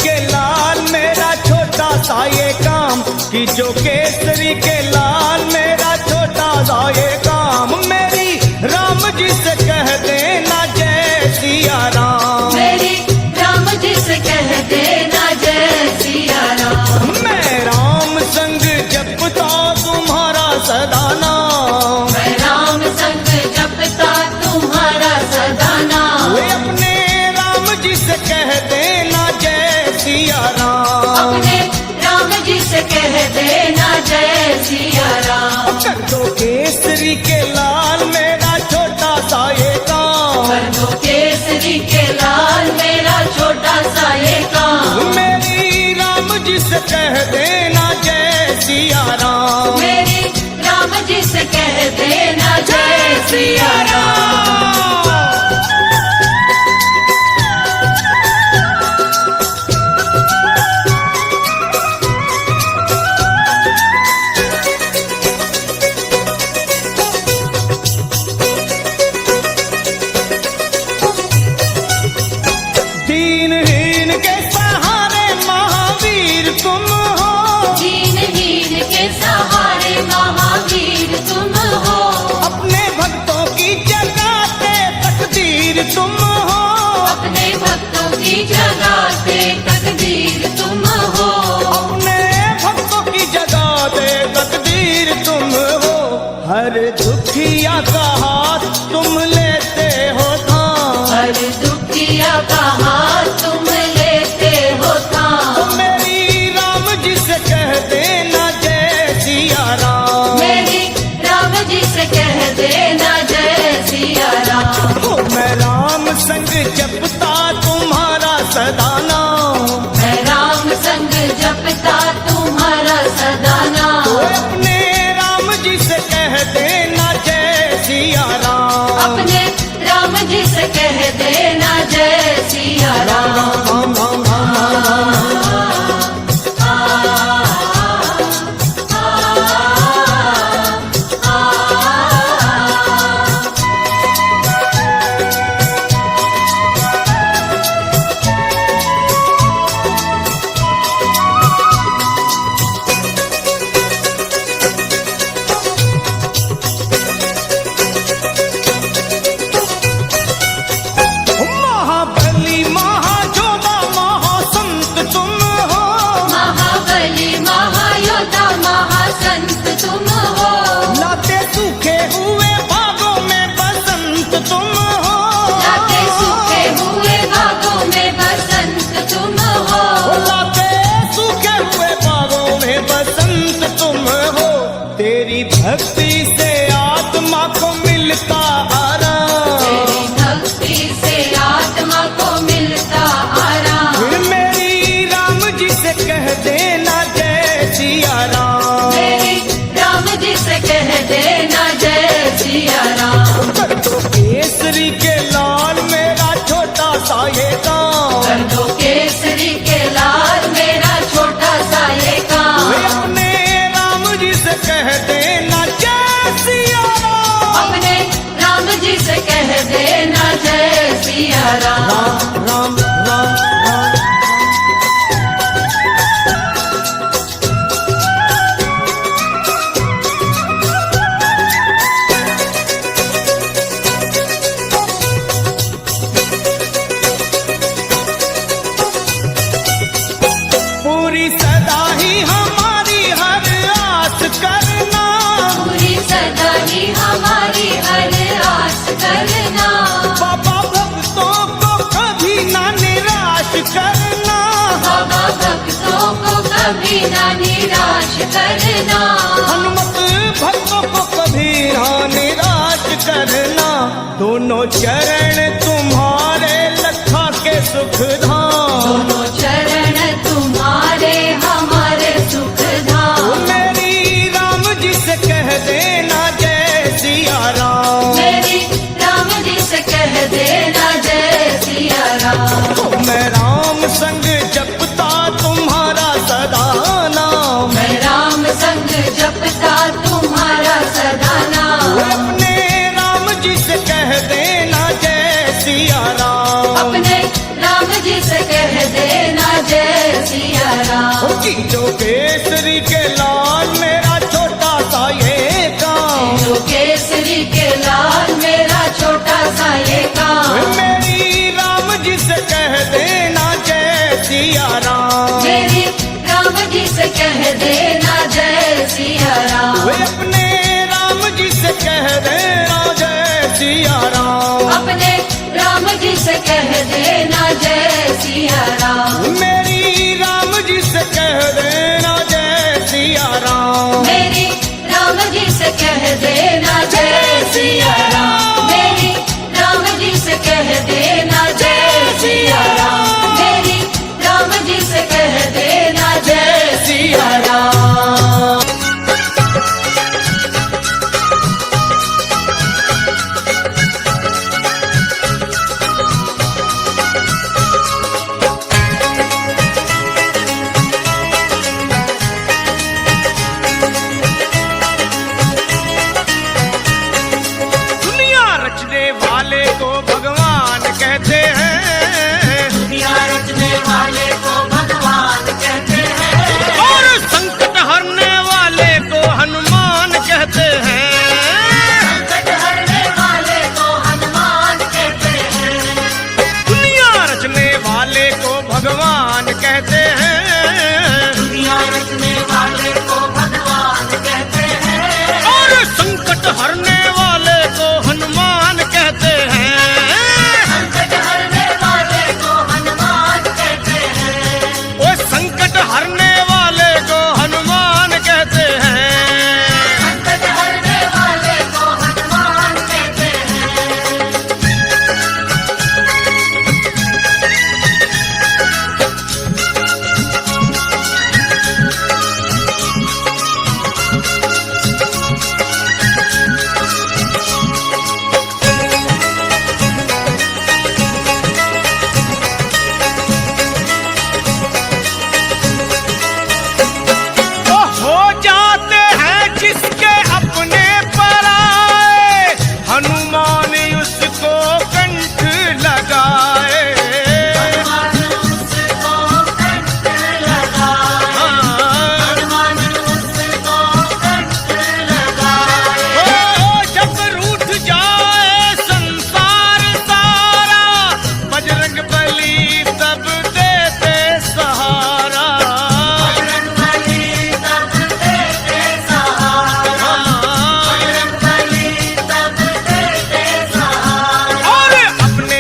के लाल मेरा छोटा सा ये काम, कि जो केसरी के लाल मेरा छोटा सा ये काम, मेरी राम जी से कह देना जय सिया राम, मेरी राम जी से कह देना जय सिया राम। मैं राम संग जपता तुम्हारा सदा नाम, मैं राम संग जपता तुम्हारा सदा नाम। वे अपने राम जी से कह देना जय सिया राम, अपने राम जी से कह देना जय सिया राम। कर दो केसरी के लाल मेरा छोटा सा ये काम, कर दो केसरी के लाल मेरा छोटा सा ये काम, मेरी राम जी से कह देना जय सिया राम, मेरी राम जी से कह देना जय सिया राम। दीनहीन के सहारे महावीर तुम हो, दीनहीन के सहारे महावीर तुम हो, अपने भक्तों की जगाते तकदीर तुम हो, अपने भक्तों की जगाते तकदीर तुम हो, अपने भक्तों की जगाते तकदीर तुम हो, हर दुखिया का हाथ तुम लेते हो थाम, हर दुखिया का हाथ तुम लेते हो थाम। तो मेरी राम जी से कह देना जय सिया राम, मेरी राम जी से कह देना जय सिया राम। ओ मैं राम संग जपता तुम्हारा सदा नाम, मैं राम संग जपता तुम्हारा सदा नाम। तो अपने राम जी से कह देना जय सिया राम, अपने राम जी से कह देना जय सिया राम। राम राम राम राम राम। महाबली महायोधा महासंत तुम हो, महाबली महायोधा महासंत तुम हो, लाते सूखे हुए बागों में बसंत तुम हो, लाते सूखे हुए बागों में बसंत तुम हो, लाते सूखे हुए बागों में बसंत तुम हो, तेरी भक्ति से आत्मा को मिलता आराम, तेरी भक्ति से आत्मा को मिलता आराम। फिर मेरी राम जी से कह देना जय सिया राम, मेरी राम जी से कह देना जय सिया राम। कर दो केसरी के लाल मेरा छोटा सा ये काम, कर दो केसरी के लाल मेरा छोटा सा ये काम, वे अपने राम जी से कह देना जय सिया राम, अपने राम जी से कह देना जय सिया राम। राम राम राम राम। पूरी सदा ही हमारी हर आस करना, पूरी सदा ही हमारी हर आस करना, बाबा भक्तों को कभी ना निराश करना, बाबा भक्तों को कभी ना निराश करना, हनुमत भक्तों को कभी ना निराश करना, दोनों चरण तुम्हारे लखा के सुख धाम, दोनों चरण तुम्हारे हमारे सुख धाम। मेरी राम जी से कह देना जय सिया राम, मेरी राम जी से कह देना जय सिया राम। मैं राम संग जपता तुम्हारा सदा नाम, मैं राम संग जपता तुम्हारा सदा नाम। अपने राम जी से कह देना जय सिया राम, अपने राम जी से कह देना कि जो केसरी के लाल मेरा छोटा सा ये काम, जो केसरी के लाल मेरा छोटा सा ये काम, मेरी राम जी से कह देना जय सिया राम, मेरी राम जी से कह देना जय सिया राम, वे अपने राम जी से कह देना जय सिया राम, अपने राम जी से कह देना जय सिया राम, मेरी राम जी से कह देना जय सिया राम, मेरी राम जी से कह देना जय सिया राम, मेरी राम जी से कह देना जय सिया राम, मेरी राम जी से कह देना जय सिया राम। दुनिया रचने वाले को भगवान कहते हैं, दुनिया रचने वाले को भगवान कहते हैं, और संकट हरने वाले को हनुमान कहते हैं, संकट हरने वाले को हनुमान कहते हैं, दुनिया रचने वाले को भगवान कहते हैं, दुनिया रचने वाले को भगवान कहते हैं, और संकट हरने वाले को हनुमान कहते हैं, संकट हरने वाले को हनुमान कहते हैं, वो संकट हरने वाले को हनुमान कहते हैं। संकट हरने वाले को हनुमान कहते हैं। वो हो जाते हैं जिसके अपने पर आए, हनुमान उसको कंठ लगाए। हनुमान उसको कंठ लगाए, हाँ। हनुमान उसको कंठ लगाए, ओ जब रूठ जाए संसार सारा, बजरंग बली तब देते सहारा। बजरंग बली तब देते सहारा, हाँ। बजरंग बली तब देते सहारा, और अपने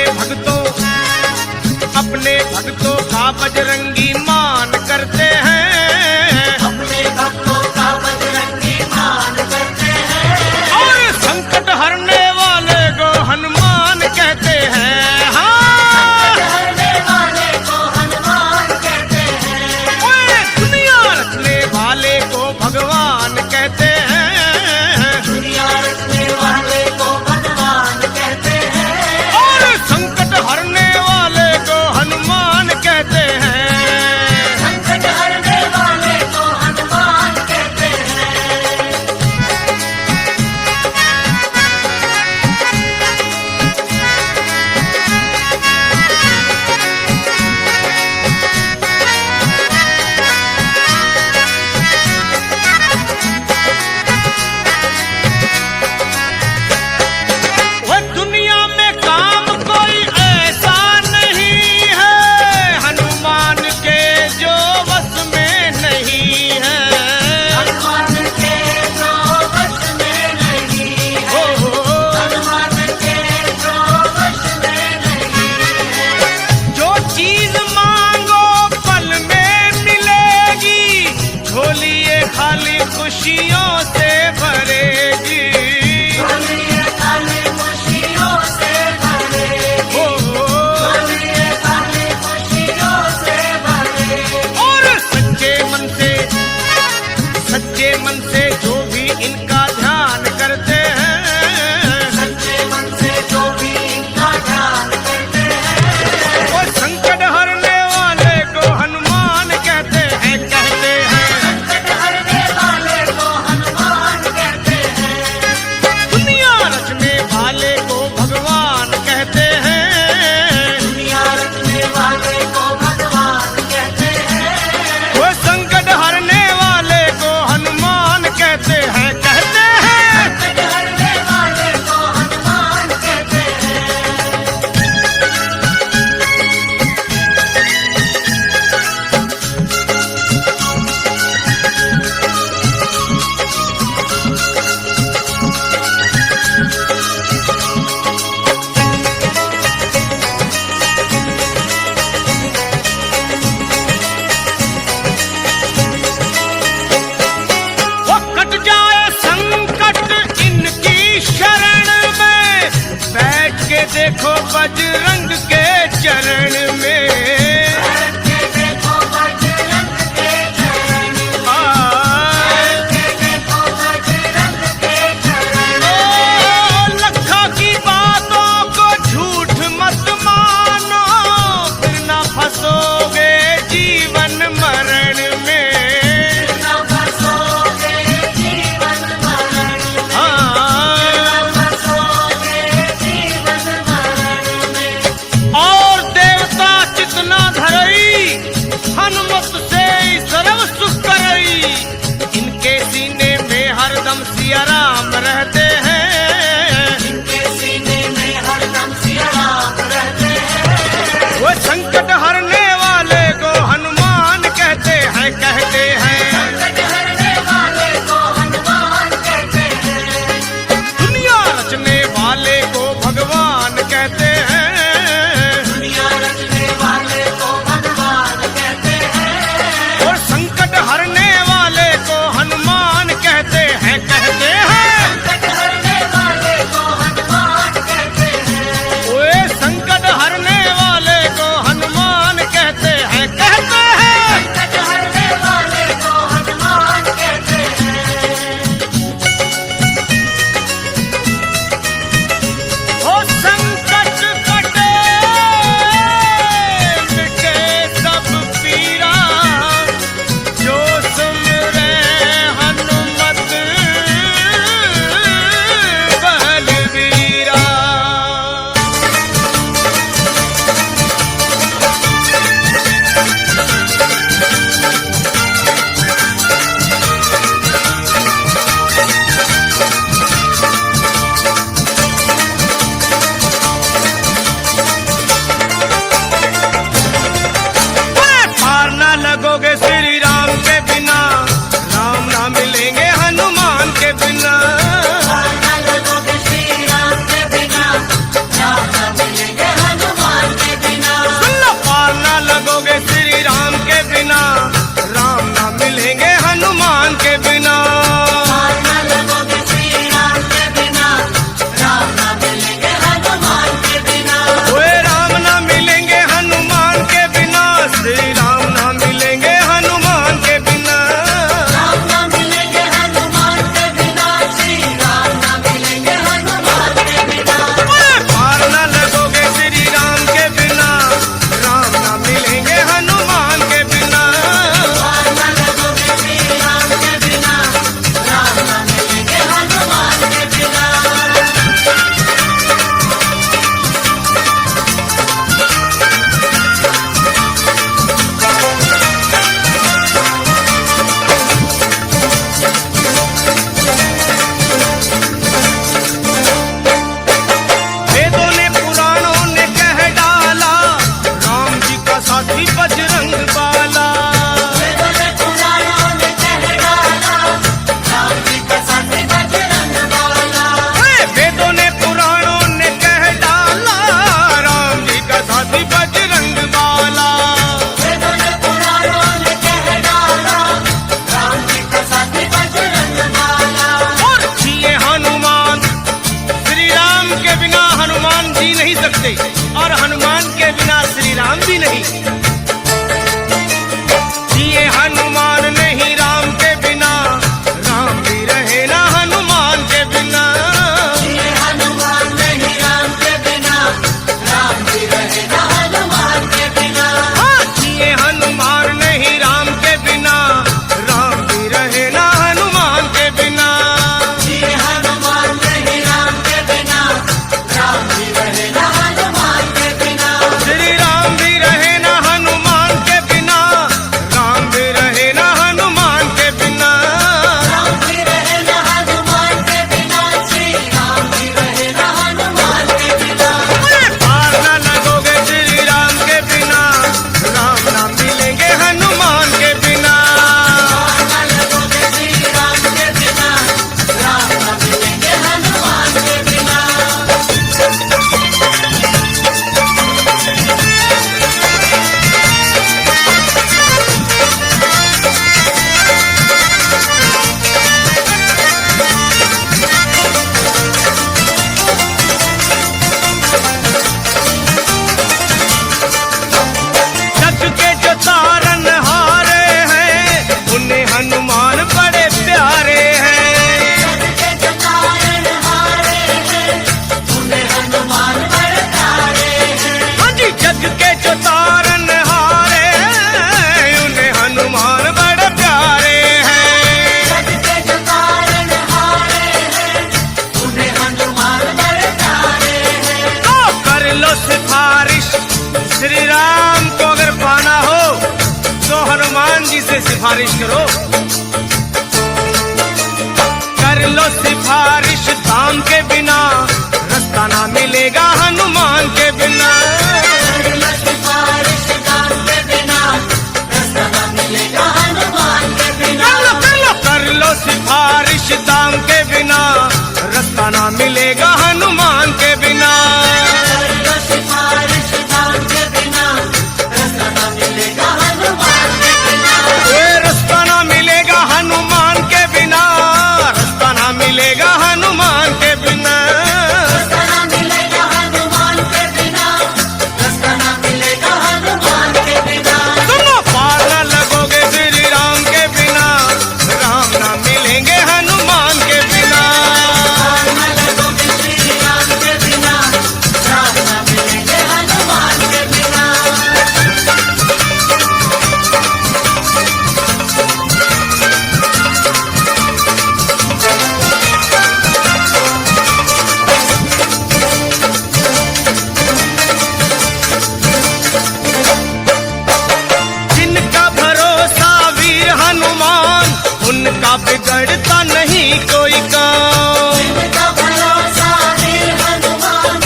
भक्तों का बजरंगी मान करते हैं, अपने भक्तों का बजरंगी मान करते हैं, और संकट हरने वाले को हनुमान कहते हैं। हाँ। हरने वाले को हनुमान कहते हैं, ओए, दुनिया रचने वाले को भगवान कहते हैं, दुनिया रचने वाले को भगवान कहते हैं, और संकट हरने वाले को हनुमान कहते हैं। चरण में। देखो बजरंग के चरण में, देखो बजरंग के चरण में। लखा की बातों को झूठ मत मानो, फिर ना फंसोगे जीवन मरण में। न फंसोगे जीवन मरण में, हाँ, न फंसोगे जीवन मरण में। और देवता चितना धरई, हनुमत से सर्व सुख करई। इनके सीने में हरदम सिया राम रहते हैं। इनके सीने में हरदम सिया राम रहते हैं। वो संकट हरने वाले को हनुमान कहते हैं, कहते हैं। संकट हरने वाले को हनुमान कहते हैं। दुनिया रचने वाले को भगवान कहते हैं। दुनिया रचने वाले को भगवान कहते हैं। और संकट हरने वाले को हनुमान कहते हैं, कहते हैं। संकट हरने वाले को हनुमान कहते हैं। ओए संकट हरने वाले को हनुमान कहते हैं, कहते हैं। संकट हरने वाले को हनुमान कहते हैं। ओ संकट कटे मिटे सब पीरा, जो सुमिरे हनुमत बलवीरा। पार ना लगोगे श्री राम के बिना, राम ना मिलेंगे हनुमान के बिना। न लगोगे श्री राम के बिना, राम न मिलेंगे हनुमान के बिना। सुन लो, पार ना लगोगे श्री राम के बिना, राम ना मिलेंगे हनुमान के बिना। न लगोगे श्री राम के बिना, राम न मिलेंगे हनुमान के बिना। ओए राम ना मिलेंगे हनुमान के बिना, श्री राम ना मिलेंगे हनुमान से सिफारिश करो। कर लो सिफारिश दाम के बिना, रास्ता ना मिलेगा हनुमान के बिना। कर लो सिफारिश दाम के बिना, रास्ता ना मिलेगा हनुमान के बिना। कर लो सिफारिश दाम के बिना, रास्ता ना मिलेगा हनुमान के बिना। कर लो सिफारिश दाम के बिना, रास्ता ना मिलेगा हनुमान के बिना। ये रास्ता ना मिलेगा हनुमान के बिना, रास्ता ना मिलेगा हनुमान के बिना। रास्ता ना मिलेगा हनुमान के बिना, रास्ता ना मिलेगा हनुमान के बिना। सुनो, पार ना लगोगे श्री राम के बिना, राम ना मिलेंगे हनुमान के बिना। पार न लगोगे श्री राम के बिना, राम न मिलेंगे हनुमान के बिना। जिनका भरोसा वीर हनुमान, उनका बिगड़ता नहीं कोई काम। जिनका भरोसा वीर हनुमान,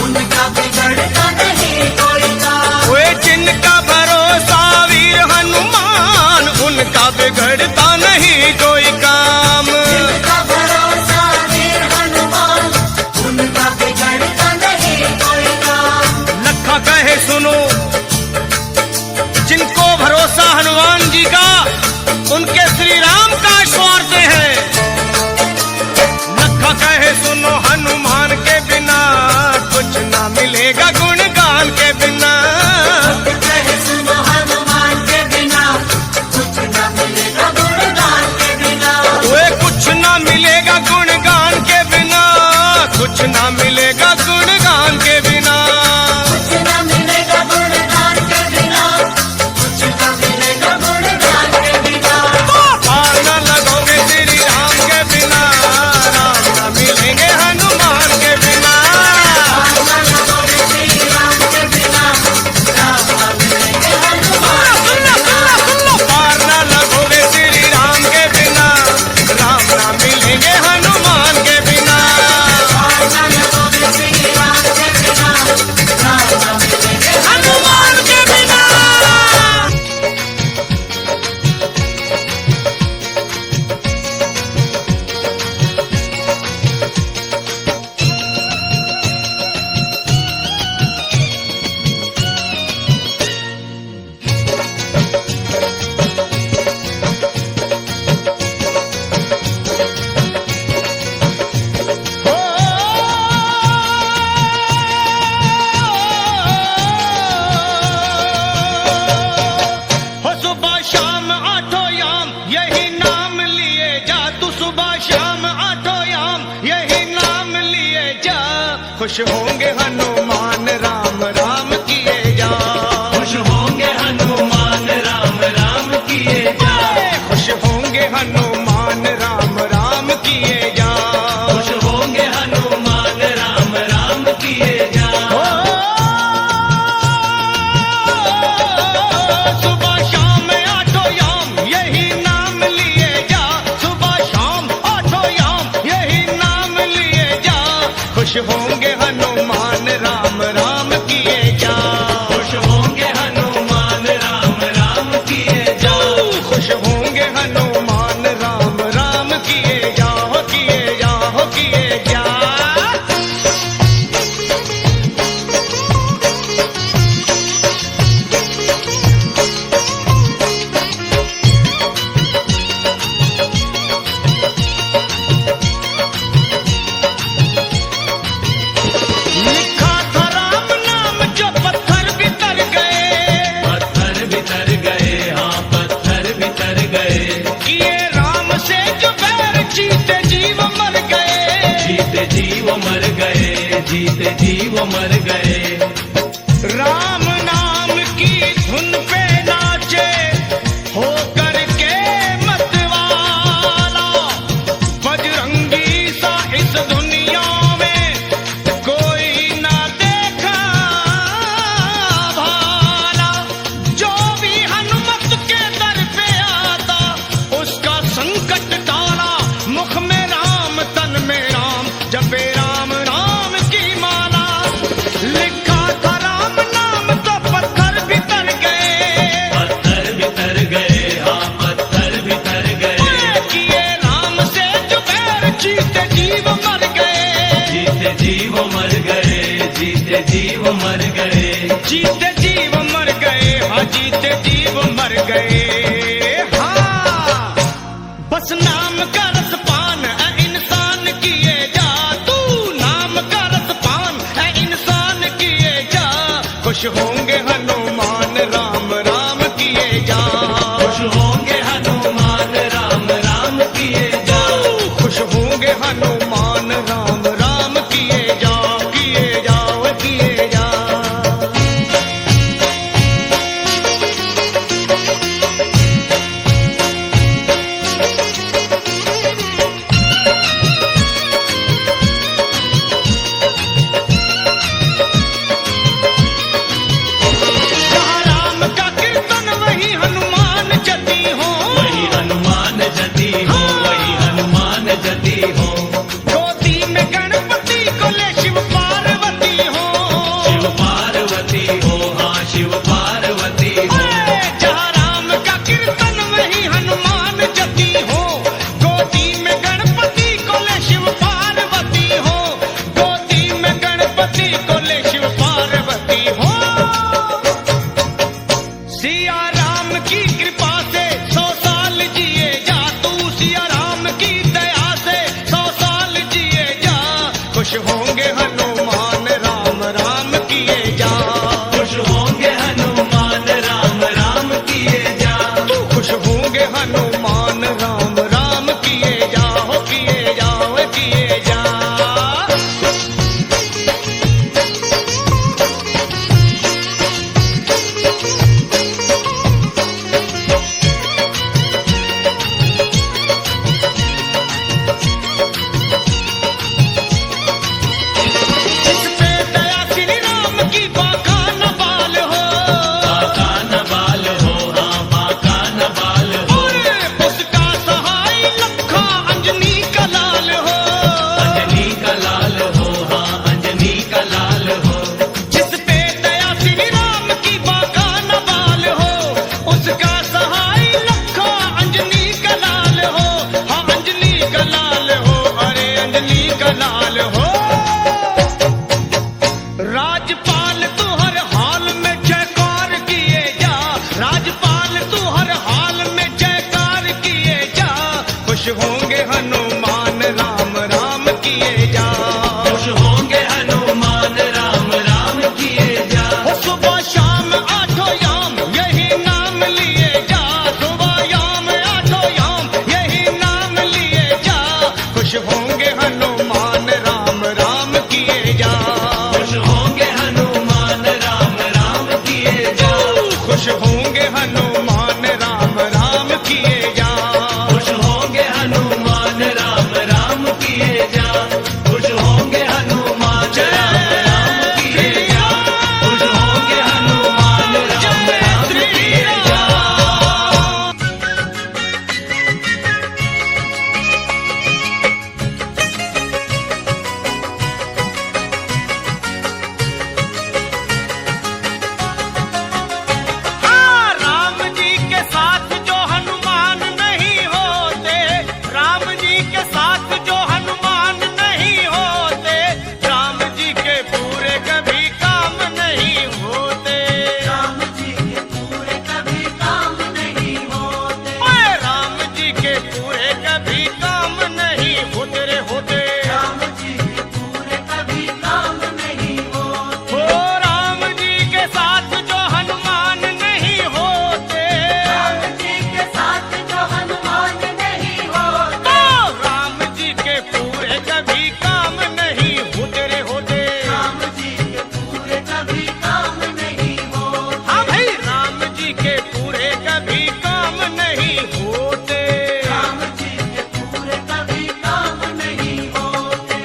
उनका बिगड़ता नहीं कोई काम। वे जिनका भरोसा वीर हनुमान, उनका बिगड़ता नहीं कोई काम। जिनका भरोसा वीर हनुमान, उनका बिगड़ता नहीं कोई काम। लखा कहे सुनो, जिनको भरोसा हनुमान जी का, उनके श्री राम का स्वार्थ है। लखा कहे सुनो, हनुमान के बिना कुछ ना मिलेगा गुणगान के बिना। कहे सुनो हनुमान के बिना, कुछ न मिलेगा गुणगान के बिना। वे कुछ ना मिलेगा गुणगान के बिना, कुछ ना मिलेगा गुणगान के बिना। कुछ न मिलेगा गुणगान के बिना, कुछ न मिलेगा गुणगान के बिना। पार ना लगोगे श्री राम के बिना, राम ना मिलेंगे हनुमान के बिना। पार न लगोगे श्री राम के बिना, राम न मिलेंगे हनुमान के बिना। पार ना लगोगे श्री राम के बिना, राम ना मिलेंगे हनुमान के बिना। पार न लगोगे श्री राम के बिना, राम न मिलेंगे हनुमान के बिना। हो सुबह शाम आठों याम यही नाम लिए जा, तू सुबह शाम आठों याम यही नाम लिए जा। खुश होंगे हनुमान राम राम किए जा। खुश होंगे हनुमान राम राम किए जा। खुश होंगे हनुमान राम राम किए जा। खुश होंगे हनुमान राम राम किए जा। सुबह शाम आठों याम यही नाम लिए जा। सुबह शाम आठों याम यही नाम लिए जा। खुश होंगे हनुमान राम राम किए जा। खुश होंगे हनुमान राम राम किए जा। खुश होंगे हनुमान राम राम किए जा, हो किए जा, हो किए जा। लिखा था राम नाम जो पत्थर बितर गए। पत्थर बितर गए, हाँ पत्थर बितर गए। किए राम से जो बैर, जीते जीव मर गए। जीते जीव मर गए, जीते जीव मर गए। राम नाम की धुन पे नाचे, हो करके मतवाला। बजरंगी सा इस दुनिया में कोई ना देखा भाला। जो भी हनुमत के दर पे जीते जीव मर गए, हाँ जीते जीव मर गए। हाँ बस नाम का रसपान है इंसान किए जा, तू नाम का रसपान है इंसान किए जा। खुश होंगे हनुमान राम राम किए जा, खुश होंगे हनुमान राम राम किए जा, खुश होंगे हनुमान राम राम किए जा, किए जाओ किए जा। जहाँ राम का कीर्तन वही हनुमान जति हो, वही हनुमान जति हो, वही हनुमान जति हो। गोदी में गणपति को ले शिव पार्वती हो, शिव पार्वती हो, हाँ शिव पार्वती हो। जहाँ राम का कीर्तन वही हनुमान जति हो। गोदी में गणपति को ले शिव पार्वती हो, गोदी में गणपति को ले शिव पार्वती हो। सिया राम की कृपा से 100 साल जिए जा, तू सिया राम की दया से 100 साल जिए जा। खुश होंगे हनुमान राम राम किए जा, खुश होंगे हनुमान राम राम किए जा, तू खुश होंगे हनुमान राम राम किए जा, हो किए जाओ किए जा। जिस पे दया श्री राम की बाका न बाल हो, बाका न बाल हो, हाँ बाका न बाल हो। उसका सहाय लखा अंजनी का लाल हो, अंजनी का लाल हो, हाँ अंजनी का लाल हो। जिस पे दया श्री राम की बाका न बाल हो, उसका सहाय लखा अंजनी का लाल हो, हाँ अंजनी का लाल हो, अरे अंजनी का लाल हो। राजपाल तू हर हाल में जयकार किए जा, राजपाल तू हर हाल में जयकार किए जा। खुश होंगे हनुमान राम राम किए जा, खुश होंगे हनुमान राम राम किए जा, हो सुबह शाम आठों याम यही नाम लिए जा, सुबह याम आठों याम यही नाम लिए जा। खुश होंगे हनुमान राम राम किए जा, खुश होंगे हनुमान राम राम किए जा, खुश होंगे हनुमान राम राम किए जा। खुश होंगे हनुमान राम राम किए जा, खुश होंगे हनुमान राम राम किए जा, खुश होंगे हनुमान राम राम किए जा। हाँ, राम जी के साथ जो हनुमान नहीं होते, राम जी के साथ जो हनुमान नहीं होते, राम जी के पूरे कभी काम नहीं होते, राम जी के पूरे कभी काम नहीं होते, ओए राम जी के पूरे कभी काम नहीं होते रे होते। राम जी के पूरे कभी काम नहीं होते, ओ राम जी के साथ जो हनुमान नहीं होते, राम जी के साथ जो हनुमान नहीं होते, तो राम जी के पूरे कभी काम नहीं होते रे होते। राम जी के पूरे कभी काम नहीं होते, हाँ भाई राम जी के पूरे कभी काम नहीं होते। राम जी के पूरे कभी काम नहीं होते।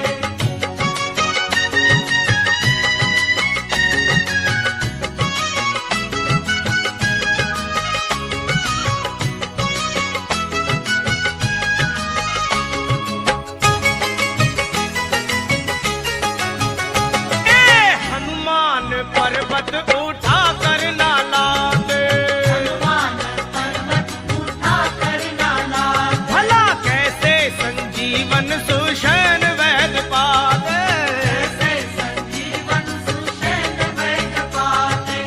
हनुमान पर्वत उठा कर ना लाते, हनुमान पर्वत उठा कर ना लाते, भला कैसे संजीवन सुषैण वैद पाते। ऐसे संजीवन सुषैण वैद पाते,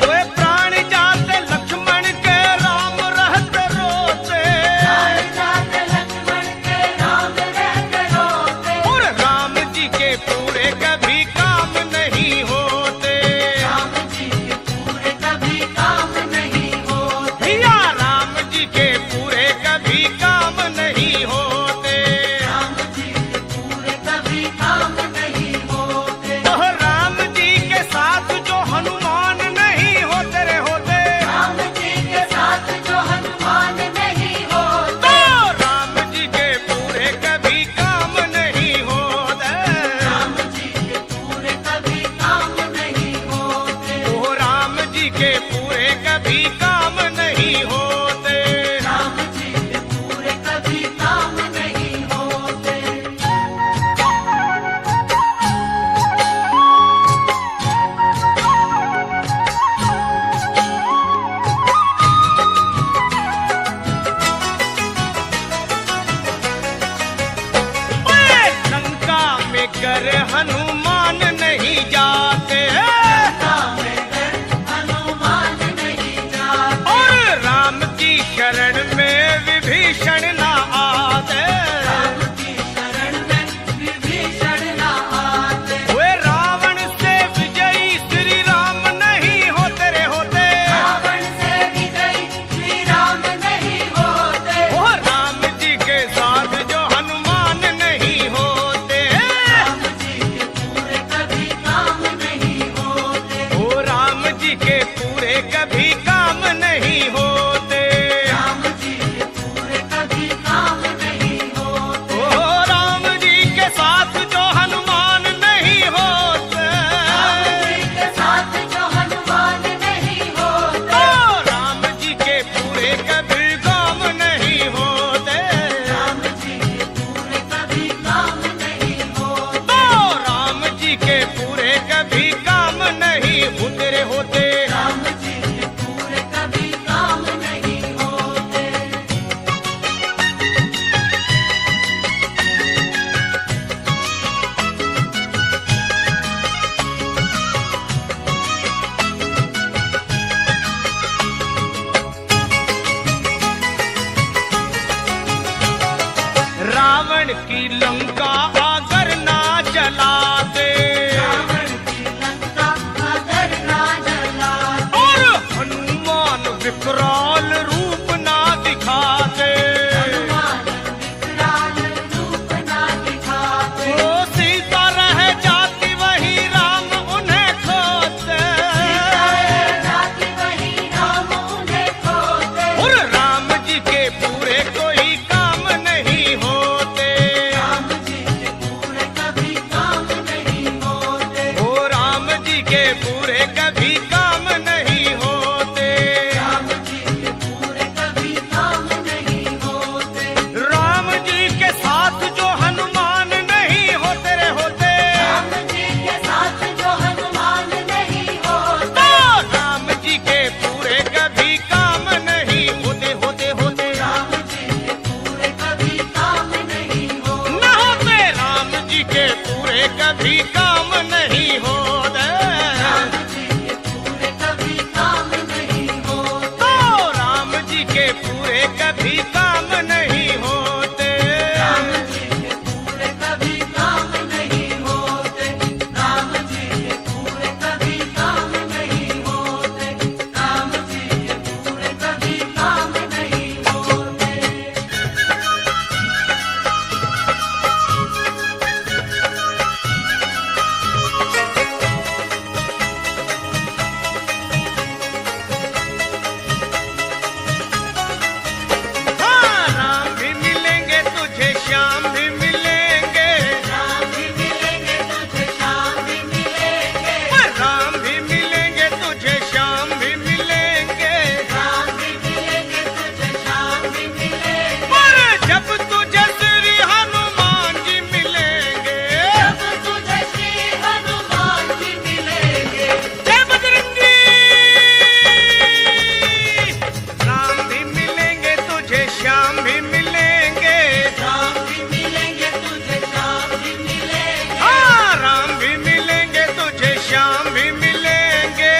शरण में विभीषण ना आते, राम की शरण में विभीषण ना आते, वे रावण से विजयी श्री राम नहीं होते रे होते। रावण से विजयी श्री राम नहीं होते, वो राम जी के साथ जो हनुमान नहीं होते, राम जी के पूरे कभी काम नहीं होते, वो राम जी के पूरे कभी काम नहीं होते। राम जी के पूरे कभी काम नहीं होते, ओ राम जी के साथ जो हनुमान नहीं होते, राम जी के साथ जो हनुमान नहीं होते, ओ राम जी के पूरे कभी काम नहीं होते, राम जी के पूरे कभी काम नहीं होते, ओ राम जी के पूरे कभी काम नहीं होते रे होते। राम जी के पूरे कभी काम नहीं होते। रावण की लंका अगर ना जलाते, रावण की लंका अगर ना जलाते, और हनुमान विकराल रूप ना दिखाते, हनुमान विकराल रूप ना दिखाते, वो सीता रह जाती वही राम उन्हें खोते, जाति वही राम उन्हें खोते, और राम जी के पूरे कोई काम नहीं होते, राम जी के पूरे कभी काम नहीं होते, ओ राम जी के पूरे कभी काम नहीं होते। राम जी के पूरे कभी काम नहीं होते, राम जी के साथ जो हनुमान नहीं होते रे होते, राम जी के साथ जो हनुमान नहीं होते, तो राम जी के पूरे कभी काम नहीं होते होते होते। राम जी के पूरे कभी काम नहीं होते, न होते राम जी के पूरे कभी काम नहीं होते, राम जी के पूरे कभी काम नहीं होते, तो राम जी के पूरे कभी काम नहीं होते। राम जी के पूरे कभी काम नहीं होते, राम जी के पूरे कभी काम नहीं होते, राम जी के पूरे कभी काम नहीं होते। हाँ, राम भी मिलेंगे तुझे, श्याम भी मिलेंगे, राम भी मिलेंगे तुझे, श्याम भी मिलेंगे, राम भी मिलेंगे तुझे, श्याम भी मिलेंगे, राम भी मिलेंगे तुझे, श्याम भी मिलेंगे, पर जब तुझे श्री हनुमान जी मिलेंगे, जब तुझे श्री हनुमान जी मिलेंगे, जय बजरंगी। राम भी मिलेंगे तुझे, श्याम भी मिलेंगे, राम भी मिलेंगे तुझे, श्याम भी मिलेंगे, हाँ राम भी मिलेंगे तुझे, श्याम भी मिलेंगे।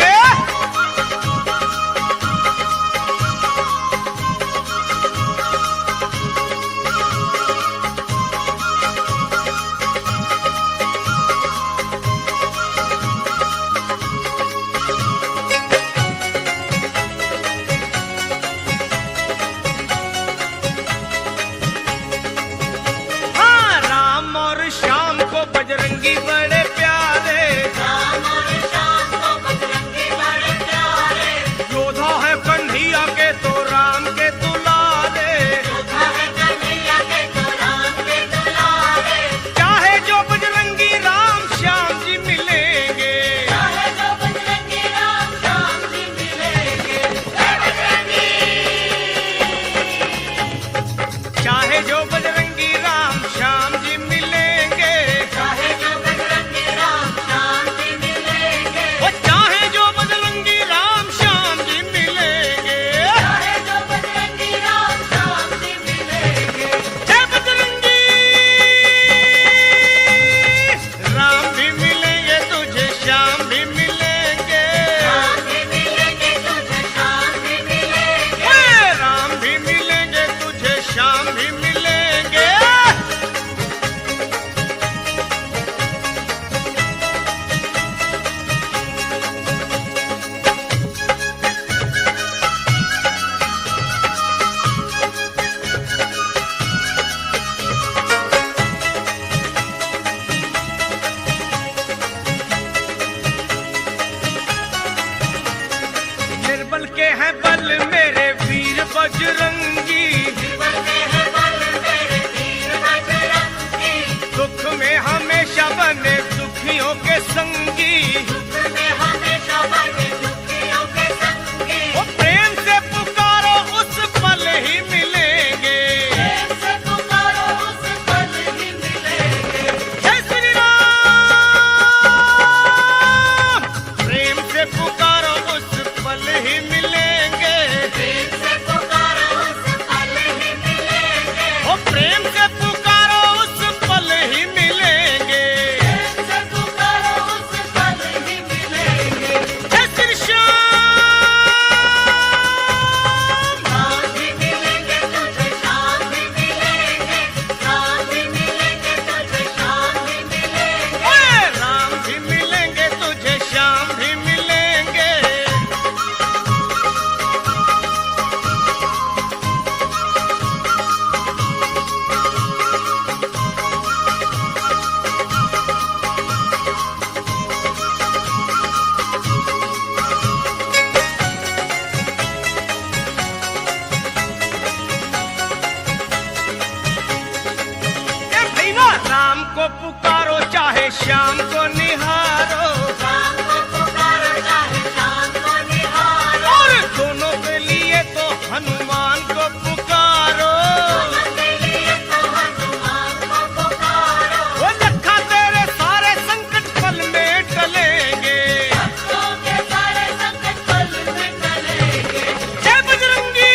शाम को निहारो, शाम को पुकारो चाहे शाम को निहारो, और दोनों के लिए तो हनुमान को पुकारो। दोनों के लिए तो हनुमान को पुकारो। वो लखा तेरे सारे संकट पल में टलेंगे, भक्तों के सारे संकट पल में टलेंगे। जय बजरंगी।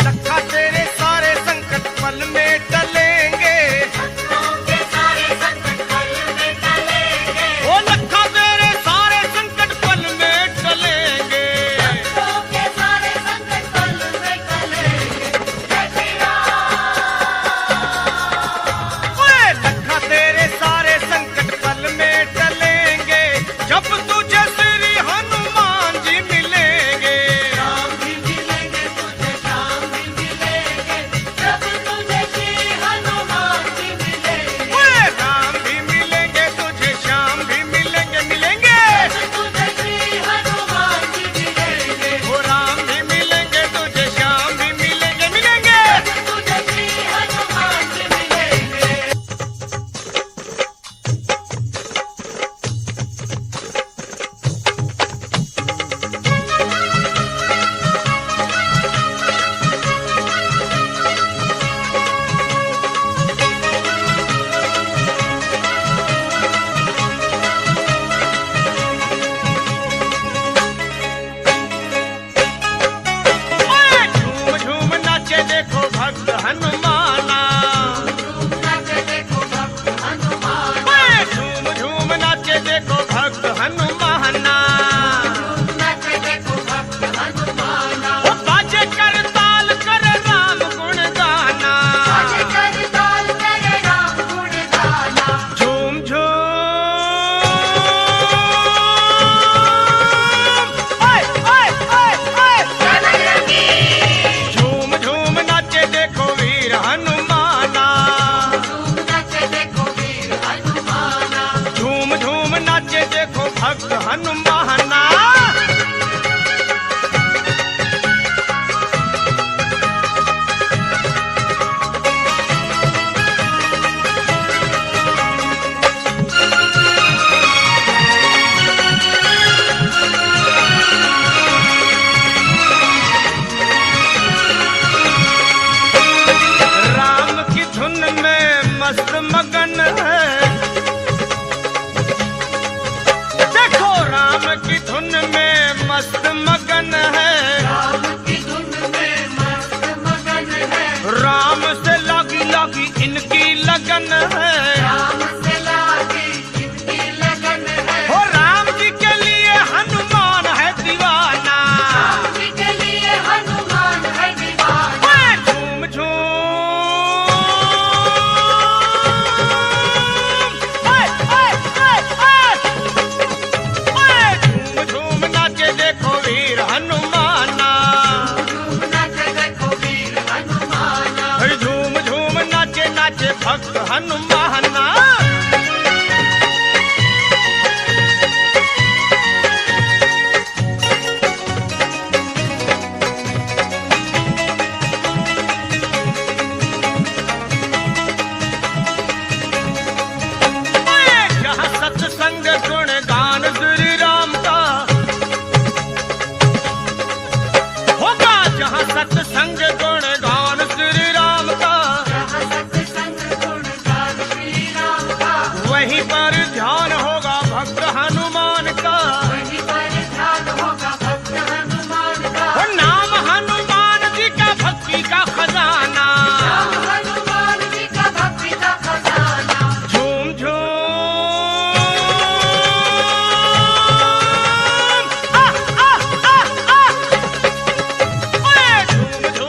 लखा तेरे सारे संकट पल में टलेंगे, भक्तों के सारे संकट पल में टलेंगे। वो लखा तेरे सारे संकट पल में टलेंगे। भक्तों के सारे संकट पल में टलेंगे। जय श्री राम। ओए लखा तेरे सारे संकट पल में टलेंगे, जब तुझे श्री हनुमान जी मिलेंगे। राम भी मिलेंगे तुझे, श्याम भी मिलेंगे, जब तुझे श्री हनुमान जी मिलेंगे। ओए राम भी मिलेंगे तुझे, श्याम भी मिलेंगे, मिलेंगे। जब तुझे श्री हनुमान जी मिलेंगे। वो राम भी मिलेंगे तुझे, श्याम भी मिलेंगे, मिलेंगे। जब तुझे श्री हनुमान जी मिलेंगे। ओए झूम झूम नाचे देखो भक्त हनुमाना। झूम नाचे देखो भक्त हनुमान। ओए झूम झूम नाचे देखो भक्त हनुमाना। झूम नाचे देखो भक्त हनुमान। वो बाजे कर ताल करे राम गुण गाना। बाजे कर ताल करे राम गुण गाना। झूम झूम ओए ओए ओए ओए जय बजरंगी। झूम झूम नाचे देखो वीर हनुमाना। झूम नाचे देखो वीर हनुमान। झूम झूम नाचे देखो भक्त हनुमाना। राम की धुन में मस्त मगन है, देखो राम की धुन में मस्त मगन है। राम की धुन में मस्त मगन है। राम से लागी लागी इनकी लगन है। राम से लागी इनकी लगन है। हो राम जी के लिए हनुमान है दीवाना। राम जी के लिए हनुमान है दीवाना। ओए झूम झूम ओए ओए ओए ओए ओए झूम झूम नाचे देखो वीर हनुमाना। झूम नाचे देखो वीर हनुमान। अरे झूम झूम नाचे नाचे भक्त हनुमाना। ओए जहाँ सत्संग गुण गान श्री राम का होगा, जहाँ सत्संग गुण गान श्री राम का, जहाँ सत्संग गुण गान श्री राम का। वहीं पर ध्यान होगा भक्त हनुमान का। वहीं पर ध्यान होगा भक्त हनुमान का। वो नाम हनुमान जी का भक्ति का खजाना। राम हनुमान जी का भक्ति का खजाना। झूम झूम आ आ आ आ ओए झूम झूम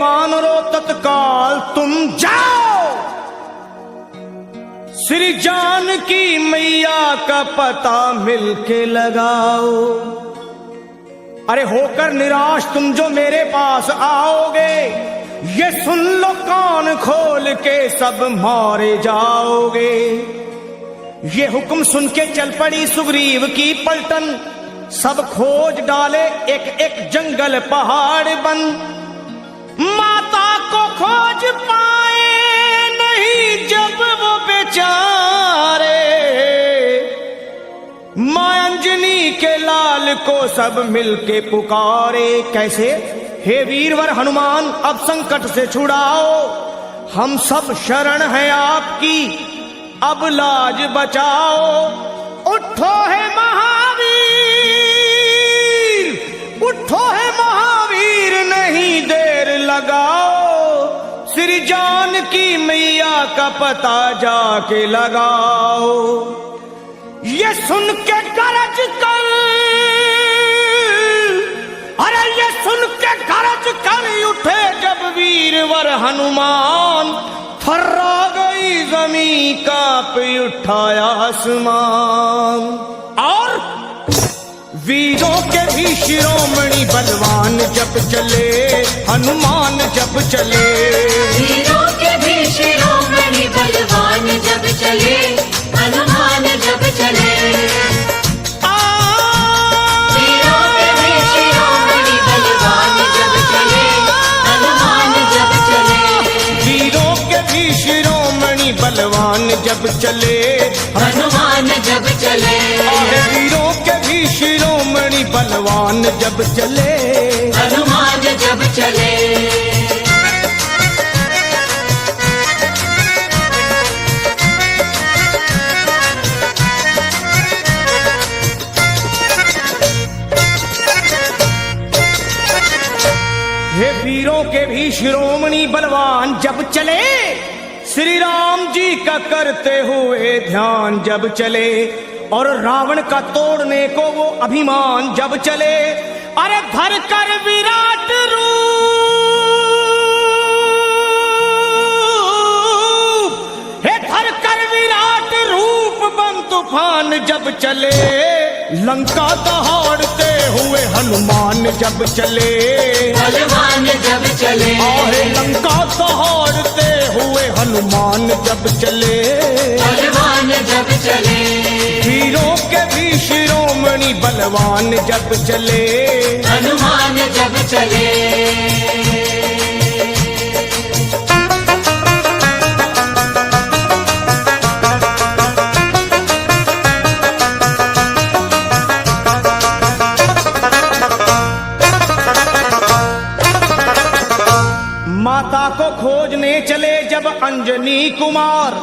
वानरों तत्काल तुम जाओ, श्री जानकी मैया का पता मिलके लगाओ। अरे होकर निराश तुम जो मेरे पास आओगे, ये सुन लो कान खोल के सब मारे जाओगे। ये हुक्म सुन के चल पड़ी सुग्रीव की पलटन, सब खोज डाले एक एक जंगल पहाड़ बन। माता को खोज पाए नहीं जब वो बेचारे, मां अंजनी के लाल को सब मिलके पुकारे। कैसे? हे वीरवर हनुमान अब संकट से छुड़ाओ, हम सब शरण हैं आपकी, अब लाज बचाओ। उठो है महावीर, उठो है महावीर, नहीं देर लगाओ, श्री जानकी मैया का पता जाके लगाओ। ये सुन के गरज कर, अरे ये सुन के गरज कर उठे जब वीरवर हनुमान, थर्रा गई जमीन कांप उठाया आसमान। और वीरों के भी शिरोमणि बलवान जब चले, हनुमान जब चले। वीरों के भी शिरोमणि बलवान जब चले, हनुमान जब चले। वीरों के भी शिरोमणि बलवान जब चले, हनुमान जब चले। वीरों के भी शिरोमणि बलवान जब चले, हनुमान जब चले। वीरों के भी शिरोमणि बलवान जब चले, हनुमान जब चले। हे वीरों के भी शिरोमणि बलवान जब चले, श्री राम जी का करते हुए ध्यान जब चले, और रावण का तोड़ने को वो अभिमान जब चले। अरे धर कर विराट रूप, हे धर कर विराट रूप बम तूफान जब चले, लंका दहाड़ते हुए हनुमान जब चले, बलवान जब चले। अरे लंका दहाड़ते हुए हनुमान जब चले, बलवान जब चले। वीरों के भी शिरोमणि बलवान जब चले, हनुमान जब चले। माता को खोजने चले जब अंजनी कुमार,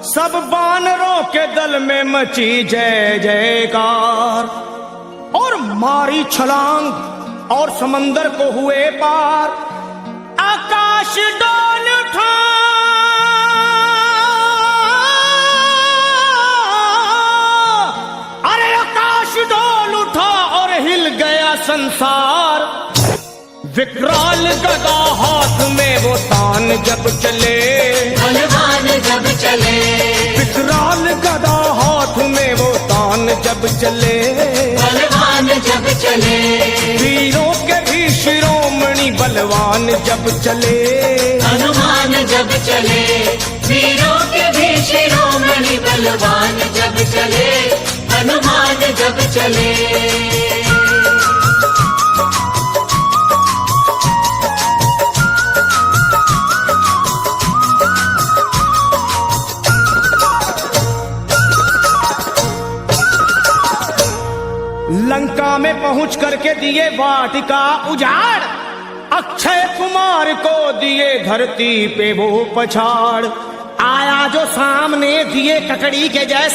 सब वानरों के दल में मची जय जयकार। और मारी छलांग और समंदर को हुए पार, आकाश डोल उठा, अरे आकाश डोल उठा और हिल गया संसार। विकराल गदा हाथ में वो तान जब चले, बलवान जब चले। विकराल गदा हाथ में वो तान जब चले, बलवान जब चले। वीरों के भी शिरोमणि बलवान जब चले, हनुमान जब चले। वीरों के भी शिरोमणि बलवान जब चले, हनुमान जब चले। लंका में पहुंच करके दिए वाटिका उजाड़, अक्षय कुमार को दिए धरती पे वो पछाड़। आया जो सामने दिए ककड़ी के जैसे,